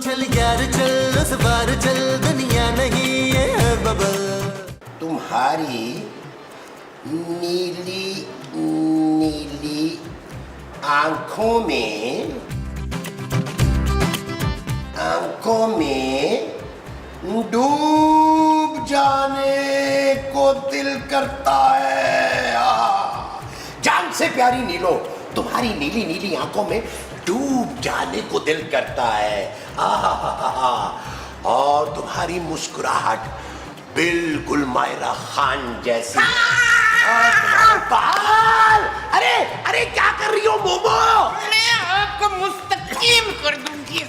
चल यार चल उस बार चल दुनिया नहीं ये है बबल। तुम्हारी नीली नीली आंखों में डूब जाने को दिल करता है। जान से प्यारी नीलो, तुम्हारी नीली नीली आंखों में डूब जाने को दिल करता है। और तुम्हारी मुस्कुराहट बिल्कुल मायरा खान जैसी है। और तुम्हारे बाल, अरे अरे क्या कर रही हो मोमो? मैं आपको मुस्तकीम कर दूंगी।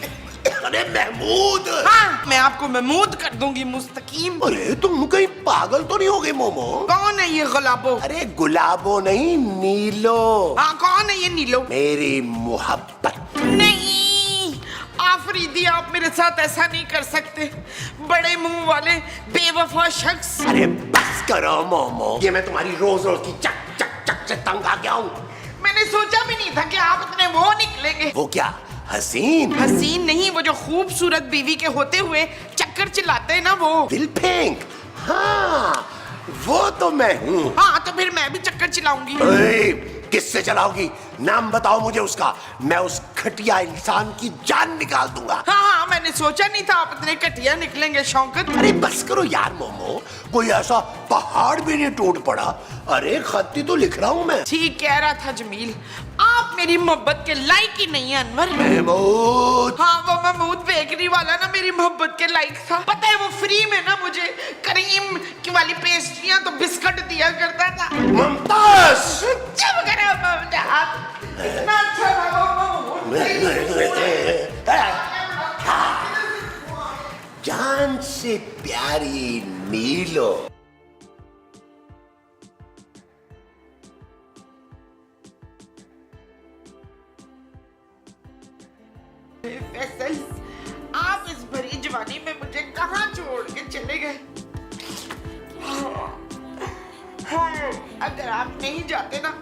अरे महमूद। हाँ, मैं आपको महमूद कर दूंगी मुस्तकीम। अरे तुम कहीं पागल तो नहीं हो गए मोमो? कौन है ये गुलाबो? अरे गुलाबो नहीं, नीलो। हाँ, कौन है ये नीलो? मेरी मोहब्बत। नहीं आफरीदी, आप मेरे साथ ऐसा नहीं कर सकते। बड़े मुंह वाले बेवफा शख्स। अरे बस करो मोमो, ये मैं तुम्हारी रोज रोज की चक चक चक से तंग आ गया हूँ। मैंने सोचा भी नहीं था कि आप इतने वो निकलेंगे। वो क्या हसीन? हसीन नहीं, वो जो खूबसूरत बीवी के होते हुए चक्कर चिल्लाते हैं ना वो। दिल फेंक। हाँ वो तो मैं हूँ। हाँ तो फिर मैं भी चक्कर चिल्लाऊंगी। किससे चलाओगी? नाम बताओ मुझे उसका, मैं उस घटिया इंसान की जान निकाल दूंगा। हाँ, मैंने सोचा नहीं था आप इतने घटिया निकलेंगे शौकत। अरे बस करो यार मोमो, कोई ऐसा पहाड़ भी नहीं टूट पड़ा। अरे खत्ती तो लिख रहा हूँ मैं। ठीक कह रहा था जमील, आप मेरी मोहब्बत के लायक ही नहीं है अनवर। महमूद। हाँ, वो महमूद बेकरी वाला ना मेरी मोहब्बत के लायक था। पता है वो फ्री में ना मुझे करीम की वाली पेस्ट्रियां तो बिस्कुट दिया करता था। मुमताज। चुप करो मुमताज, इतना अच्छा था वो जान से प्यारी नीलो। फैसल, आप इस भरी जवानी में मुझे कहाँ छोड़ के चले गए? अगर आप नहीं जाते ना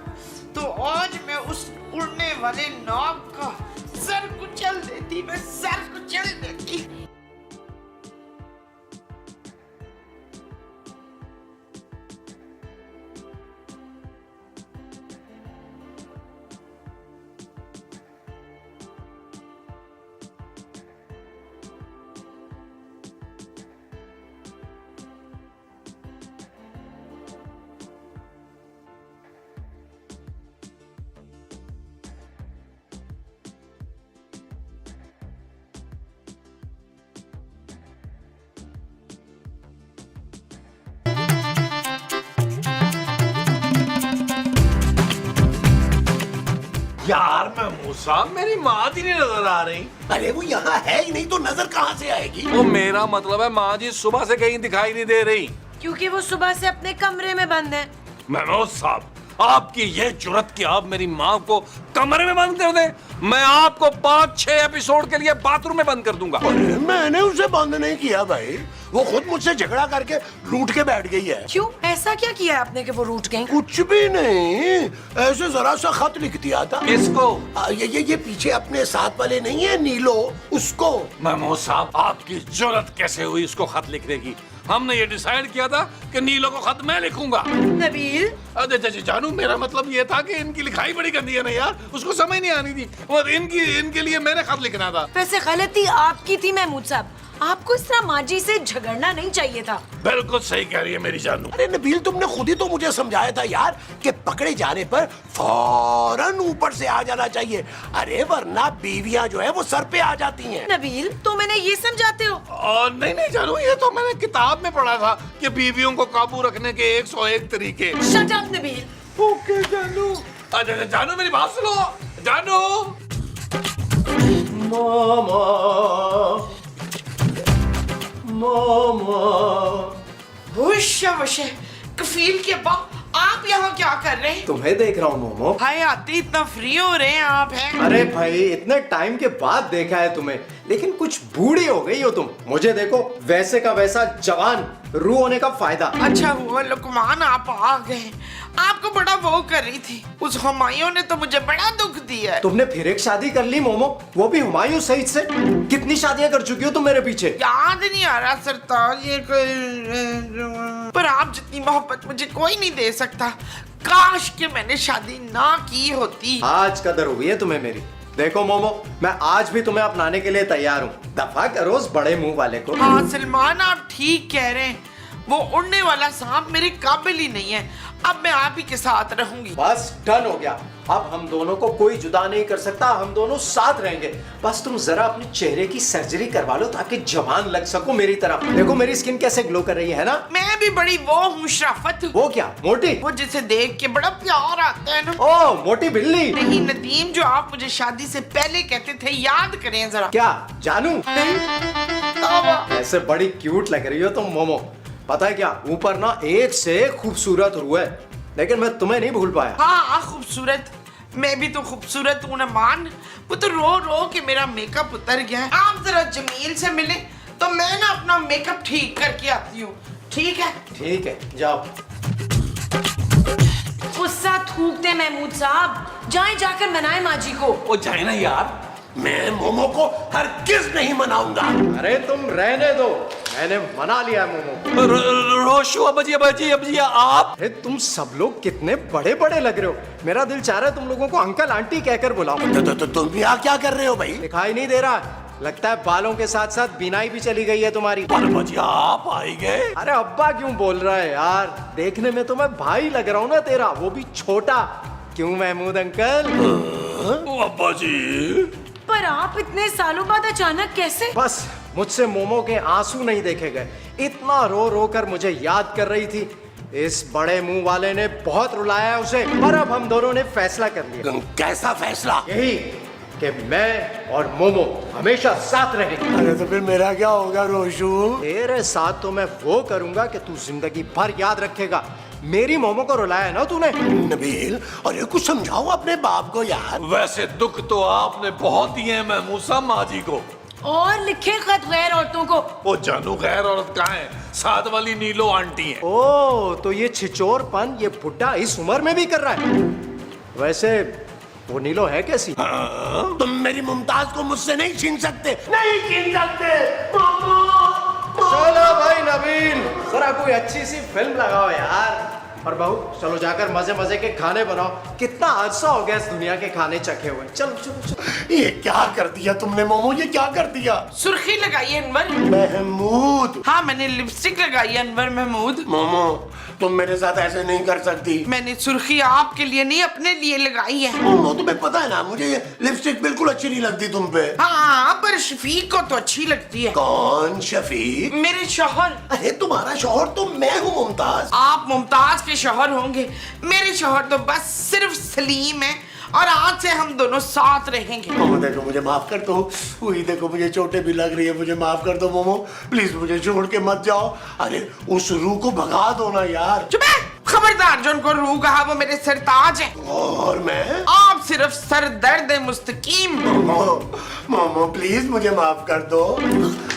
तो आज मैं उस उड़ने वाले नाव का सर कुचल देती। मैं सर कुचल देती। यार मैं मूसा, मेरी माँ जी नहीं नजर आ रही। अरे वो यहाँ है ही नहीं तो नजर कहाँ से आएगी? वो मेरा मतलब है माँ जी सुबह से कहीं दिखाई नहीं दे रही। क्योंकि वो सुबह से अपने कमरे में बंद है। महमूद साहब, आपकी ये जुर्रत कि आप मेरी माँ को कमरे में बंद कर दें? मैं आपको 5-6 एपिसोड के लिए बाथरूम में बंद कर दूंगा। अरे मैंने उसे बंद नहीं किया भाई, वो खुद मुझसे झगड़ा करके रूठ के बैठ गई है। क्यों? ऐसा क्या किया आपने कि वो रूठ गई? कुछ भी नहीं, ऐसे जरा सा खत लिख दिया था। किसको? ये पीछे अपने साथ वाले नहीं है नीलो, उसको। महमूद साहब, आपकी जुर्रत कैसे हुई उसको खत लिखने की? हमने ये डिसाइड किया था कि नीलो को खत मैं लिखूंगा। नबील, अरे जानू, मेरा मतलब ये था कि इनकी लिखाई बड़ी गंदी है ना यार, उसको समझ नहीं आनी थी और इनके लिए मैंने खत लिखना था। वैसे गलती आपकी थी महमूद साहब, आपको इस तरह माजी से झगड़ना नहीं चाहिए था। बिल्कुल सही कह रही है मेरी जानू। अरे नबील, तुमने खुद ही तो मुझे समझाया था यार कि पकड़े जाने पर फौरन ऊपर से आ जाना चाहिए। अरे वरना बीवियां जो है वो सर पे आ जाती हैं। नबील, तो मैंने ये समझाते हो? नहीं जानू, ये तो मैंने किताब में पढ़ा था कि बीवियों को काबू रखने के 101 तरीके। Shut up Nabeel. ओके जानू। अरे जानू, मेरी बात सुनो जानू। होश कफील के बाप, आप यहाँ क्या कर रहे हैं? तुम्हें देख रहा हूँ मोमो। हाय आते इतना फ्री हो रहे हैं आप हैं? अरे भाई, इतने टाइम के बाद देखा है तुम्हें। लेकिन कुछ बूढ़ी हो गई हो तुम। मुझे देखो वैसे का वैसा जवान, रू होने का फायदा। अच्छा हुआ लुकमान आप आ गए, आपको बड़ा वो कर रही थी। उस हुमायूं ने तो मुझे बड़ा दुख दिया है। तुमने फिर एक शादी कर ली मोमो, वो भी हुमायूं सईद से। कितनी शादियां कर चुकी हो तुम मेरे पीछे? याद नहीं आ रहा सरताज, ये पर आप जितनी मोहब्बत मुझे कोई नहीं दे सकता। काश कि मैंने शादी ना की होती। आज कदर हुई है तुम्हें मेरी। देखो मोमो, मैं आज भी तुम्हें अपनाने के लिए तैयार हूँ। दफा करो उस बड़े मुंह वाले को। हाँ सलमान, आप ठीक कह रहे हैं। वो उड़ने वाला सांप मेरे काबिल ही नहीं है। अब मैं आप ही के साथ रहूंगी। बस डन हो गया। अब हम दोनों को कोई जुदा नहीं कर सकता, हम दोनों साथ रहेंगे। बस तुम जरा अपने चेहरे की सर्जरी करवा लो ताकि जवान लग सको मेरी तरह। देखो मेरी स्किन कैसे ग्लो कर रही है ना। मैं भी बड़ी वो हूँ शराफत। वो क्या मोटी? वो जिसे देख के बड़ा प्यार आता है ना। ओ मोटी बिल्ली। नहीं नदीम, जो आप मुझे शादी से पहले कहते थे, याद करें जरा। क्या जानू? ऐसे बड़ी क्यूट लग रही हो तुम मोमो। पता है क्या, ऊपर ना एक से खूबसूरत रू है, लेकिन मैं तुम्हें नहीं भूल पाया। हाँ खूबसूरत, मैं भी तो खूबसूरत हूँ ना मान। वो तो रो रो के मेरा मेकअप उतर गया है। आप जरा जमील से मिले तो मैं ना अपना मेकअप ठीक करके आती हूँ। ठीक है? ठीक है, जाओ। गुस्सा थूकते महमूद साहब, जाएं जाकर मनाएं माजी को। वो जाए ना यार, मैं मोमो को हरगिज नहीं मनाऊंगा। अरे तुम रहने दो, मैंने मना लिया मोमो को। रोशु अबाजी अबाजी अबाजी आप। अरे तुम सब लोग कितने बड़े बड़े लग रहे हो। मेरा दिल चाह रहा है तुम लोगों को अंकल आंटी कहकर बुलाऊं। तो तुम यहाँ क्या कर रहे हो भाई? दिखाई नहीं दे रहा? लगता है बालों के साथ साथ बिनाई भी चली गई है तुम्हारी। अबाजी आप आई गए। अरे अब्बा क्यों बोल रहा है यार? देखने में तो मैं भाई लग रहा हूँ ना तेरा, वो भी छोटा। क्यों महमूद अंकल? अबाजी पर आप इतने सालों बाद अचानक कैसे? बस मुझसे मोमो के आंसू नहीं देखे गए। इतना रो रो कर मुझे याद कर रही थी। इस बड़े मुंह वाले ने बहुत रुलाया है उसे, पर अब हम दोनों ने फैसला कर लिया। कैसा फैसला? यही कि मैं और मोमो हमेशा साथ रहेंगे। अरे तो फिर मेरा क्या होगा रोशु? तेरे साथ तो मैं वो करूंगा कि तू जिंदगी भर याद रखेगा। मेरी मोमो को रुलाया ना तूने। नबील, अरे कुछ समझाओ अपने बाप को यार। वैसे दुख तो आपने बहुत दिए हैं महमूद साहब माजी को। और लिखे खत गैर औरतों को। वो जानू गैर औरत कहाँ है? साथ वाली नीलो आंटी है। ओ तो ये छिचोरपन ये बुड्ढा इस उम्र में भी कर रहा है। वैसे वो नीलो है कैसी? तुम मेरी मुमताज को मुझसे नहीं छीन सकते, नहीं छीन सकते। चलो भाई नबील, जरा कोई अच्छी सी फिल्म लगाओ यार। और बहू चलो जाकर मजे मजे के खाने बनाओ। कितना अरसा हो गया इस दुनिया के खाने चखे हुए। चलो चलो चलो। ये क्या कर दिया तुमने मोमो? ये क्या कर दिया? सुर्खी लगाई है अनवर। महमूद। हाँ मैंने लिपस्टिक लगाई है अनवर महमूद। मोमो तुम मेरे साथ ऐसे नहीं कर सकती। मैंने सुर्खी आपके लिए नहीं अपने लिए लगाई है। मोमो तुम्हें पता है ना, मुझे ये लिपस्टिक बिल्कुल अच्छी नहीं लगती तुम पे। हाँ पर शफीक को तो अच्छी लगती है। कौन शफीक? मेरे शौहर। अरे तुम्हारा शौहर तो मैं हूँ मुमताज। आप मुमताज के शौहर होंगे, मेरे शौहर तो बस सिर्फ सलीम है। और आज से हम दोनों साथ रहेंगे। मोमो देखो मुझे माफ कर दो। वही देखो मुझे चोटें भी लग रही है, मुझे माफ कर दो मोमो। प्लीज मुझे छोड़ के मत जाओ। अरे उस रूह को भगा दो ना यार। चुप है, खबरदार जो उनको रूह कहा वो मेरे सरताज है। और मैं? आप सिर्फ सर दर्द मुस्तकीम। मोमो मोमो प्लीज मुझे माफ कर दो।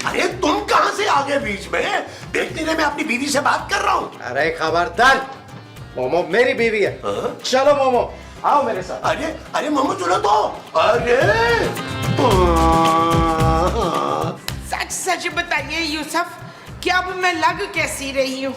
अरे तुम कहाँ से आ गए बीच में? देखती रहे मैं अपनी बीवी से बात कर रहा हूँ। अरे खबरदार, मोमो मेरी बीवी है। चलो मोमो आओ मेरे साथ। अरे अरे मोमो सुनो तो। अरे सच सच बताइए यूसुफ, क्या अब मैं लग कैसी रही हूँ?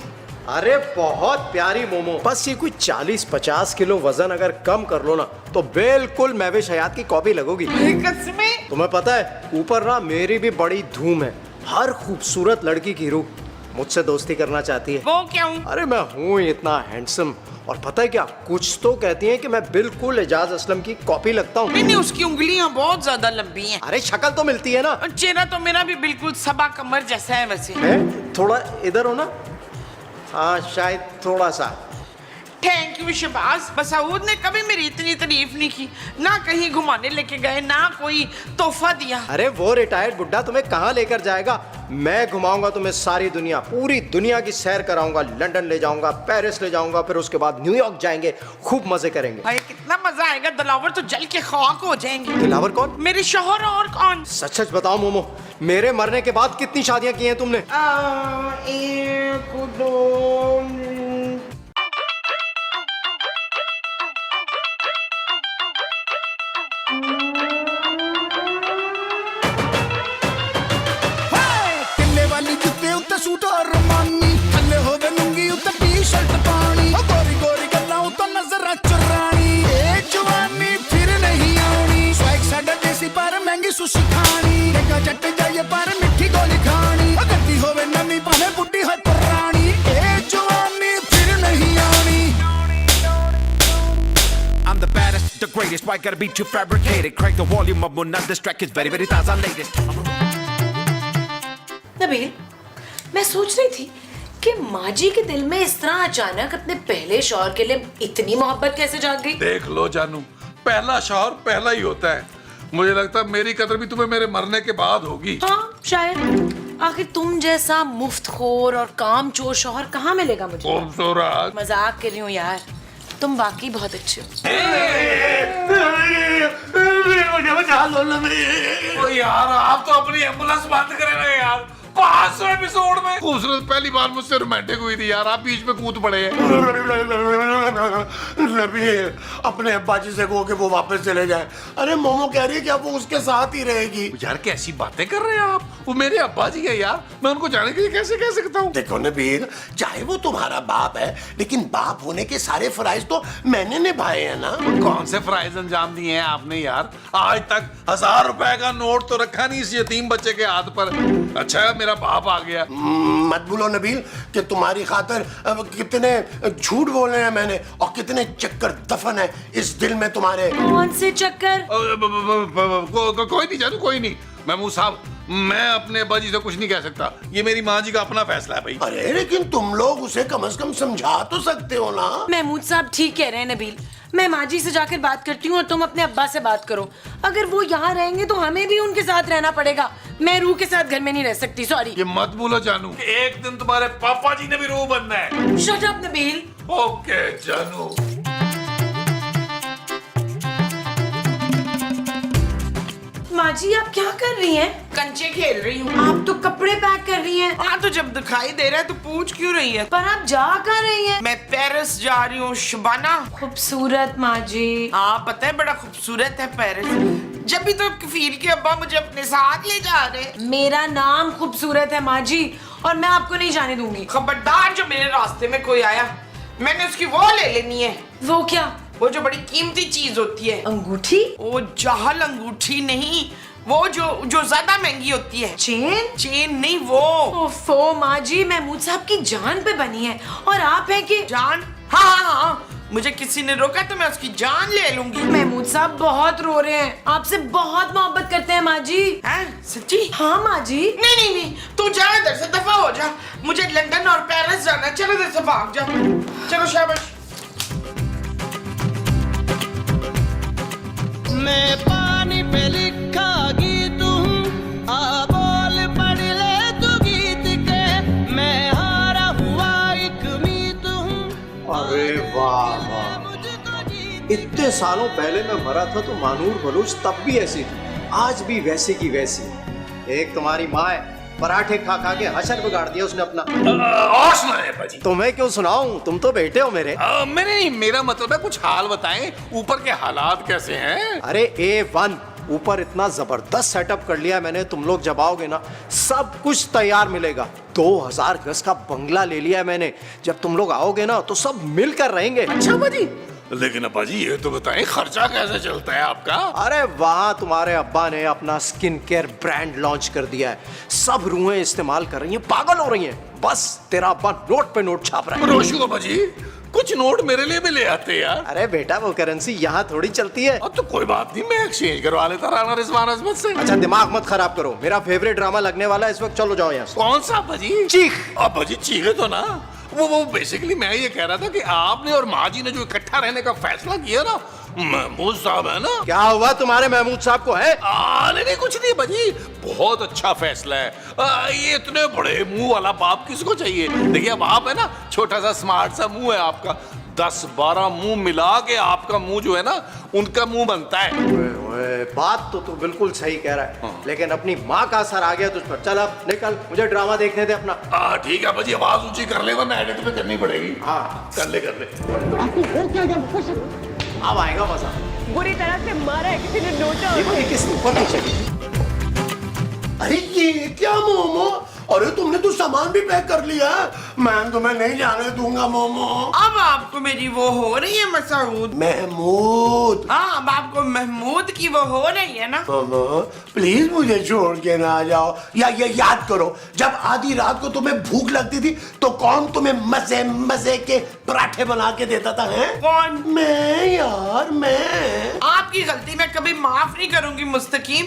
अरे बहुत प्यारी मोमो। बस ये कोई 40-50 किलो वजन अगर कम कर लो ना तो बिल्कुल महविश हयात की कॉपी लगोगी। कसमें? तुम्हें पता है ऊपर ना मेरी भी बड़ी धूम है। हर खूबसूरत लड़की की रूह मुझसे दोस्ती करना चाहती है। वो क्यों? अरे मैं हूँ इतना हैंडसम। और पता है क्या, कुछ तो कहती हैं कि मैं बिल्कुल एजाज असलम की कॉपी लगता हूँ। नहीं उसकी उंगलियां बहुत ज्यादा लंबी हैं। अरे शक्ल तो मिलती है ना। और चेहरा तो मेरा भी बिल्कुल सबा कमर जैसा है वैसे। है? थोड़ा इधर हो ना। हाँ शायद थोड़ा सा। Thank you Shahbaz. मसूद ने कभी मेरी इतनी तारीफ नहीं की, ना कहीं घुमाने लेके गए, ना कोई तोहफा दिया। अरे वो रिटायर्ड बुड्ढा तुम्हें कहाँ लेकर जाएगा? मैं घुमाऊंगा तुम्हें सारी दुनिया, पूरी दुनिया की सैर कराऊंगा। लंदन ले जाऊंगा, पेरिस ले जाऊंगा, फिर उसके बाद न्यूयॉर्क जाएंगे, खूब मजे करेंगे। भाई कितना मजा आएगा, दिलावर तो जल के खाक हो जाएंगे। दिलावर कौन? मेरे शोहर। और कौन? सच सच बताओ मोमो, मेरे मरने के बाद कितनी शादियां की हैं तुमने? एक दो। किले वाली जुत्ते उत्ते सूट और रमानी, थल्ले होवे लुंगी उत्ते टी-शर्ट पानी, ओ गोरी गोरी गल्लां उत्ते नजरां चुरानी, ए जवानी फिर नहीं आनी, स्वैग साडा देसी पर महंगी सुशी खानी, देखा जट जाइए पर मिठी गोली खानी, ओ गद्दी होवे नवी भावे बुड्ढी हो पुरानी, ए जवानी फिर नहीं आनी। I'm the baddest, the greatest. Why gotta be too fabricated? Crank the volume up, will not distract. It's very, very taza latest. Nabeel, मैं सोच रही थी कि माजी के दिल में इस तरह अचानक अपने पहले शौहर के लिए इतनी मोहब्बत कैसे जाग गई? देख लो जानू, पहला शौहर पहला ही होता है। मुझे लगता है मेरी कदर भी तुम्हें मेरे मरने के बाद होगी। हाँ शायद। आखिर तुम जैसा मुफ्तखोर और कामचोर शौहर कहाँ मिलेगा मुझे? खूबसूरत। मजाक कर रही हूँ यार, तुम वाकई बहुत अच्छे हो। ओ यार, आप तो अपनी एम्बुलेंस बंद करें ना यार। 500 एपिसोड में खूबसूरत पहली बार मुझसे रोमांटिक हुई थी यार, आप बीच में कूद पड़े हैं। नबील, अपने अब्बा जी से कहो कि वो वापस चले जाए। अरे मोमो कह रही है कि अब वो उसके साथ ही रहेगी। यार कैसी बातें कर रहे हैं आप, वो मेरे अब्बा जी है यार, मैं उनको जाने के लिए कैसे कह सकता हूँ? देखो नबील, चाहे वो तुम्हारा बाप है, लेकिन बाप होने के सारे फराइज तो मैंने निभाए हैं ना। कौन से फराइज अंजाम दिए हैं आपने यार? आज तक 1000 रुपए का नोट तो रखा नहीं इस यतीम बच्चे के हाथ पर। अच्छा मेरा बाप आ गया। मत बोलो नबील कि तुम्हारी खातिर कितने झूठ बोले हैं मैंने, और कितने चक्कर दफन है इस दिल में तुम्हारे। कौन से चक्कर? कोई नहीं जानू, कोई नहीं। महमूद साहब, मैं अपने अब्बा जी से कुछ नहीं कह सकता, ये मेरी माँ जी का अपना फैसला है भाई। अरे लेकिन तुम लोग उसे कम से कम समझा तो सकते हो ना। महमूद साहब ठीक कह रहे हैं नबील, मैं माजी से जाकर बात करती हूँ और तुम अपने अब्बा से बात करो। अगर वो यहाँ रहेंगे तो हमें भी उनके साथ रहना पड़ेगा। मैं रूह के साथ घर में नहीं रह सकती, सॉरी। ये मत भूलो जानू कि एक दिन तुम्हारे पापा जी ने भी रूह बनना है। Shut up Nabeel. ओके जानू। माजी आप क्या कर रही हैं? कंचे खेल रही हूँ। आप तो कपड़े पैक कर रही हैं। हाँ तो जब दिखाई दे रहा है तो पूछ क्यों रही है? पर आप जा कहाँ रही हैं? मैं पेरिस जा रही हूँ शबाना। खूबसूरत माजी। हाँ पता है, बड़ा खूबसूरत है पेरिस। जब भी तो कफील के अब्बा मुझे अपने साथ ले जा रहे। मेरा नाम खूबसूरत है माजी, और मैं आपको नहीं जाने दूंगी। खबरदार, जो मेरे रास्ते में कोई आया मैंने उसकी वो ले लेनी है। वो क्या? वो जो बड़ी कीमती चीज होती है। अंगूठी? वो जहल अंगूठी नहीं, वो जो ज्यादा महंगी होती है। चेन? चेन नहीं, वो। ओफो माजी, महमूद साहब की जान पे बनी है और आप है कि जान? हाँ, मुझे किसी ने रोका तो मैं उसकी जान ले लूंगी। महमूद साहब बहुत रो रहे हैं, आपसे बहुत मोहब्बत करते हैं माजी। हैं? सच्ची? हाँ माजी। नहीं, तू जा इधर से, दफा हो जा। मुझे लंदन और पेरिस जाना है। चलो इधर से भाग जा। चलो शाबाश। मैं पानी पे लिखा गीत हूँ, आ बोल पढ़ ले तू गीत के, मैं हारा हुआ एक मीत हूँ। अरे वाह वाह, इतने सालों पहले मैं मरा था तो मानूर बलूच तब भी ऐसी थी, आज भी वैसी की वैसी। एक तुम्हारी माँ है, पराठे खा खा के हशर बिगाड़ दिया उसने अपना। और सुनाए बाजी। तुम्हें क्यों सुनाऊं, तुम तो बेटे हो मेरे। नहीं, मेरा मतलब है कुछ हाल बताएं, ऊपर के हालात कैसे हैं? अरे A1, ऊपर इतना जबरदस्त सेटअप कर लिया मैंने, तुम लोग जब आओगे ना सब कुछ तैयार मिलेगा। 2000 गज का बंगला ले लिया मैंने, जब तुम लोग आओगे ना तो सब मिलकर रहेंगे। अच्छा बाजी, लेकिन अब्बा जी ये तो बताएं खर्चा कैसे चलता है आपका? अरे वहाँ तुम्हारे अब्बा ने अपना स्किन केयर ब्रांड लॉन्च कर दिया है, सब रूहें इस्तेमाल कर रही हैं, पागल हो रही हैं। बस तेरा अब्बा नोट पे नोट छाप रहा है। रोशू अब्बा जी, कुछ नोट मेरे लिए भी ले आते यार। अरे बेटा वो करेंसी यहाँ थोड़ी चलती है। अब तो कोई बात नहीं, मैं एक्सचेंज करवा लेता राणा रिजवान अजमत से। अच्छा दिमाग मत खराब करो, मेरा फेवरेट ड्रामा लगने वाला है इस वक्त, चलो जाओ यहाँ से। कौन सा अब्बा जी? चीख। अब्बा जी चीखे तो ना, वो बेसिकली मैं ये कह रहा था कि आपने और माँ जी ने जो इकट्ठा रहने का फैसला किया ना, महमूद साहब है ना। क्या हुआ तुम्हारे महमूद साहब को है? नहीं कुछ नहीं भाजी, बहुत अच्छा फैसला है। ये इतने बड़े मुंह वाला बाप किसको चाहिए। देखिए अब आप है ना, छोटा सा स्मार्ट सा मुंह है आपका, 10-12 मुंह मिला के आपका मुंह जो है ना उनका मुंह बनता है। ओए, बात तो तू बिल्कुल सही कह रहा है, लेकिन अपनी माँ का असर आ गया तुझ पर। चल अब निकल, मुझे ड्रामा देखने दे अपना। ठीक है भाजी, आवाज ऊंची कर ले वरना एडिट में करनी पड़ेगी। हाँ कर ले कर ले। अब आएगा मजा। बुरी तरह से मारा है किसी ने नोचा। ये किस ऊपर नहीं चली? अरे ये क्या मोमो, अरे तुमने तो सामान भी पैक कर लिया। मैं तुम्हें नहीं जाने दूंगा मोमो। अब आपको मेरी वो हो रही है मसूद। महमूद, हाँ अब आपको महमूद की वो हो रही है ना। मोमो प्लीज मुझे छोड़ के ना जाओ। या ये याद करो, जब आधी रात को तुम्हें भूख लगती थी तो कौन तुम्हें मजे मजे के पराठे बना के देता था? हैं? कौन? मैं यार, मैं। आपकी गलती मैं कभी माफ नहीं करूंगी मुस्तकीम।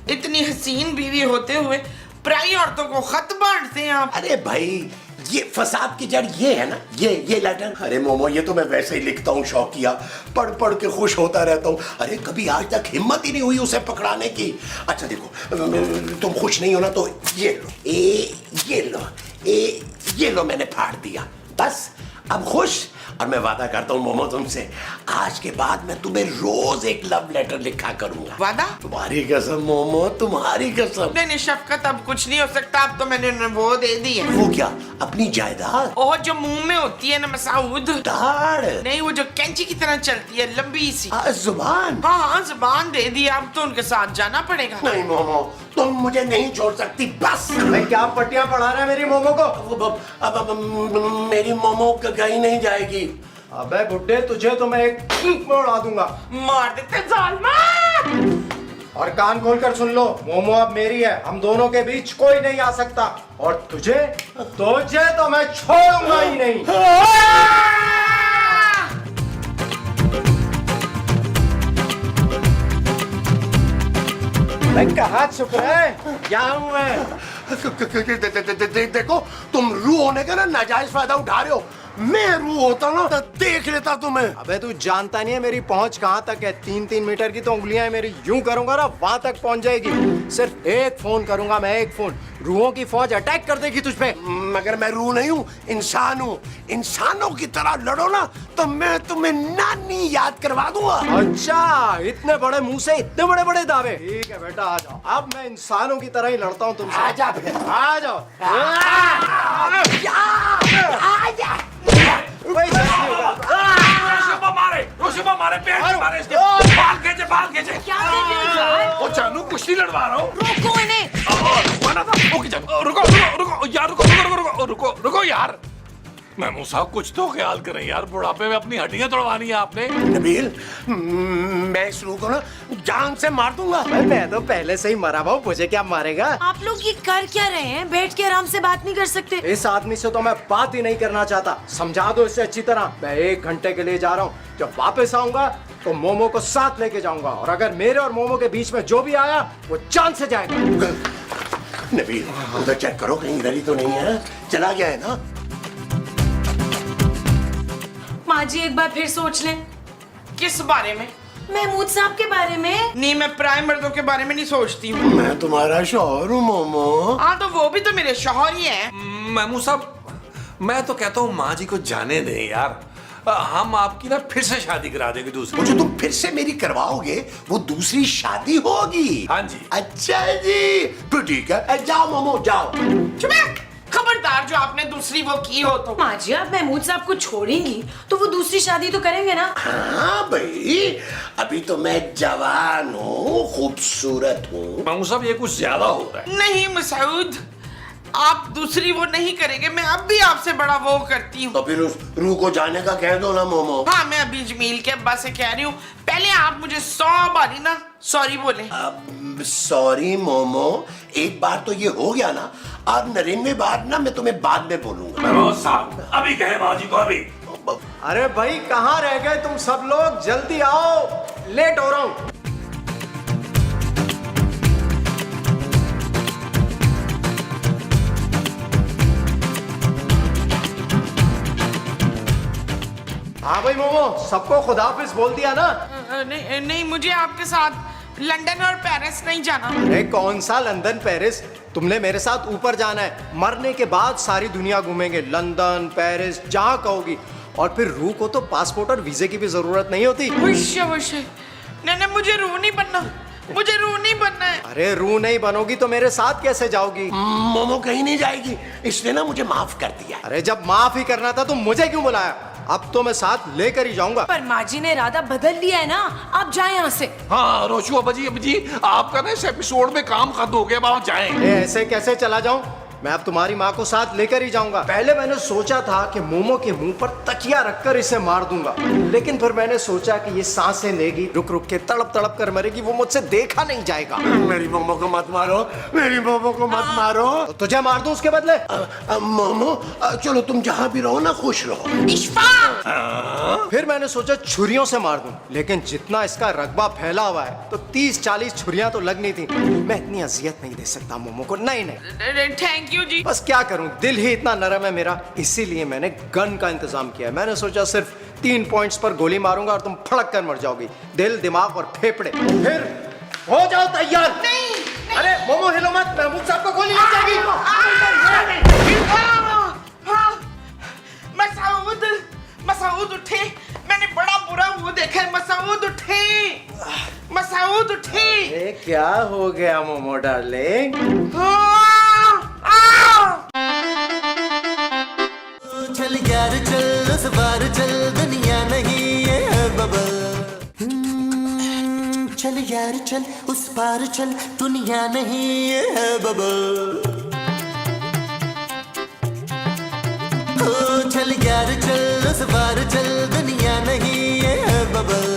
इतनी हसीन बीवी होते हुए पराई औरतों को खत बांटते हैं आप। अरे भाई, ये फसाद की जड़ ये है ना, ये लेटर। अरे मोमो, ये तो मैं वैसे ही लिखता हूँ शौकिया, पढ़ पढ़ के खुश होता रहता हूँ। अरे कभी आज तक हिम्मत ही नहीं हुई उसे पकड़ाने की। अच्छा देखो, तुम खुश नहीं हो ना तो ये लो, ये लो मैंने फाड़ दिया। बस अब खुश। और मैं वादा करता हूँ मोमो तुमसे, आज के बाद मैं तुम्हें रोज एक लव लेटर लिखा करूंगा। वादा? तुम्हारी कसम मोमो, तुम्हारी कसम। नहीं शफकत, अब कुछ नहीं हो सकता। अब तो मैंने उन्हें वो दे दी है। वो क्या? अपनी जायदाद? ओह, जो मुंह में होती है ना मसूद। दाढ़? नहीं, वो जो कैंची की तरह चलती है, लंबी सी। जुबान? हाँ जुबान दे दी। अब तो उनके साथ जाना पड़ेगा। नहीं मोमो, तुम मुझे नहीं छोड़ सकती। बस भाई क्या पट्टियां पढ़ा रहा है मेरी मोमो को? अब मेरी मोमो कहीं नहीं जाएगी। अबे बुड्ढे, तुझे तो मैं एक में उड़ा दूंगा। मार देते जालिमा। और कान खोल कर सुन लो, मोमो अब मेरी है, हम दोनों के बीच कोई नहीं आ सकता। और तुझे तो मैं छोड़ूंगा ही नहीं। मैं कहाँ छुप रहे? यहाँ हूँ मैं। देखो, तुम रू होने का ना नाजायज फायदा उठा रहे हो। मैं रू होता ना तो देख लेता तुम्हें। अबे तू जानता नहीं है मेरी पहुंच कहाँ तक है। 3-3 मीटर की तो उंगलियां मेरी, यूं करूंगा ना वहां तक पहुंच जाएगी। सिर्फ एक फोन करूंगा मैं, एक फोन, रूहों की फौज अटैक कर देगी तुझ पे। मगर मैं रू नहीं हूँ, इंसान हूँ। इंसानों की तरह लड़ो ना तो मैं तुम्हें नानी याद करवा दूंगा। अच्छा, इतने बड़े मुंह से इतने बड़े बड़े दावे। ठीक है बेटा, आ जाओ। अब मैं इंसानों की तरह ही लड़ता हूँ तुमसे। आ जा फिर। आ जाओ। रोशिबा मारे पेट मारे इसके, बाल खींचे। ओ जानू, कुश्ती लड़वा रहा हूँ। रोको इन्हें। ओके जानू, रुको यार। महमूद साहब कुछ तो ख्याल करें यार, बुढ़ापे में अपनी हड्डियां तोड़वानी है आपने। नबील, मैं इस रू को ना जान से मार दूंगा। मैं तो पहले से ही मरा हुआ हूँ, मुझे क्या मारेगा? आप लोग ये कर क्या रहे हैं? बैठ के आराम से बात नहीं कर सकते? इस आदमी से तो मैं बात ही नहीं करना चाहता। समझा दो इसे अच्छी तरह। मैं 1 घंटे के लिए जा रहा हूँ, जब वापस आऊंगा तो मोमो को साथ लेके जाऊंगा। और अगर मेरे और मोमो के बीच में जो भी आया वो जान से जाएगा। नबील, उधर चेक करो, कहीं इधर ही तो नहीं है। चला गया है ना? माँ जी एक बार फिर सोच लें। किस बारे में? महमूद साहब के बारे में। नहीं, मैं पराए मर्दों के बारे में नहीं सोचती हूँ। मैं तुम्हारा शौहर हूँ मोमो। हाँ तो वो भी तो मेरे शौहर ही है। महमूद साहब, मैं तो कहता हूँ माँ जी को जाने दें यार। हम आपकी ना फिर से शादी करा देंगे दूसरी। वो जो तुम फिर से मेरी करवाओगे वो दूसरी शादी होगी। हाँ जी। अच्छा जी, तो ठीक है। जाओ मोमो, जाओ। चुप! खबरदार, जो आपने दूसरी वो की हो तो। माँ जी, आप महमूद साहब को छोड़ेंगी तो वो दूसरी शादी तो करेंगे ना? हाँ भाई, अभी तो मैं जवान हूँ, खूबसूरत हूँ। महमूद साहब ये कुछ ज्यादा हो रहा है। नहीं मसूद, आप दूसरी वो नहीं करेंगे। मैं अब भी आपसे बड़ा वो करती हूँ। तो फिर उस रू को जाने का कह दो ना मोमो। हाँ, मैं अभी जमील के अब्बा से कह रही हूँ, पहले आप मुझे 100 बारी ना सॉरी बोले। सॉरी मोमो, एक बार तो ये हो गया ना, अब 99 बार ना मैं तुम्हें बाद में बोलूंगा। महमूद साहब अभी कहे माँ जी को अभी। अरे भाई कहाँ रह गए तुम सब लोग? जल्दी आओ, लेट हो रहा हूँ। हाँ भाई मोमो, सबको खुदाफिज बोल दिया ना? नहीं नहीं, मुझे आपके साथ लंदन और पेरिस नहीं जाना। अरे कौन सा लंदन पेरिस, तुमने मेरे साथ ऊपर जाना है। मरने के बाद सारी दुनिया घूमेंगे, लंदन पेरिस जहाँ कहोगी। और फिर रूह को तो पासपोर्ट और वीजे की भी जरूरत नहीं होती। वश्य वश्य, नहीं मुझे रूह नहीं बनना, मुझे रूह नहीं बनना है। अरे रूह नहीं बनोगी तो मेरे साथ कैसे जाओगी? मोमो कहीं नहीं जाएगी, इसने ना मुझे माफ कर दिया। अरे जब माफ ही करना था तो मुझे क्यों बुलाया? अब तो मैं साथ लेकर ही जाऊंगा। पर माँ जी ने इरादा बदल लिया है ना, आप जाए यहाँ से। हाँ रोशू अब जी आपका ना इस एपिसोड में काम खत्म हो गया, अब आप जाएं। ऐसे कैसे चला जाऊं? मैं अब तुम्हारी माँ को साथ लेकर ही जाऊंगा। पहले मैंने सोचा था कि मोमो के मुंह पर तकिया रखकर इसे मार दूंगा, लेकिन फिर मैंने सोचा कि ये सांसें लेगी, रुक रुक के तड़प तड़प कर मरेगी, वो मुझसे देखा नहीं जाएगा। मेरी मोमो को मत मारो, मेरी मोमो को मत मारो। तो तुझे मार दूं उसके बदले? मोमो चलो तुम जहाँ भी रहो ना खुश रहो। फिर मैंने सोचा छुरियों से मार दूं, लेकिन जितना इसका रकबा फैला हुआ है तो 30-40 छुरियां तो लगनी थी। मैं इतनी अजियत नहीं दे सकता मोमो को। नहीं नहीं, थैंक यू जी। बस क्या करूं, दिल ही इतना नरम है मेरा, इसीलिए मैंने गन का इंतजाम किया है। मैंने सोचा सिर्फ 3 पॉइंट्स पर गोली मारूंगा और तुम फड़क कर मर जाओगी, दिल दिमाग और फेफड़े। फिर हो जाओ तैयार। नहीं, अरे मोमो हिलो मत, महमूद साहब को गोली लग जाएगी। मसूद उठे, मैंने बड़ा बुरा वो देखा है। मसूद उठे, मसूद उठे। ए, क्या हो गया मोमो डार्लिंग? चल यार चल उस बार चल, दुनिया नहीं है बबल। चल यार चल उस पार चल, दुनिया नहीं है बबल। चल यार चल उस बार चल, दुनिया नहीं है बबल।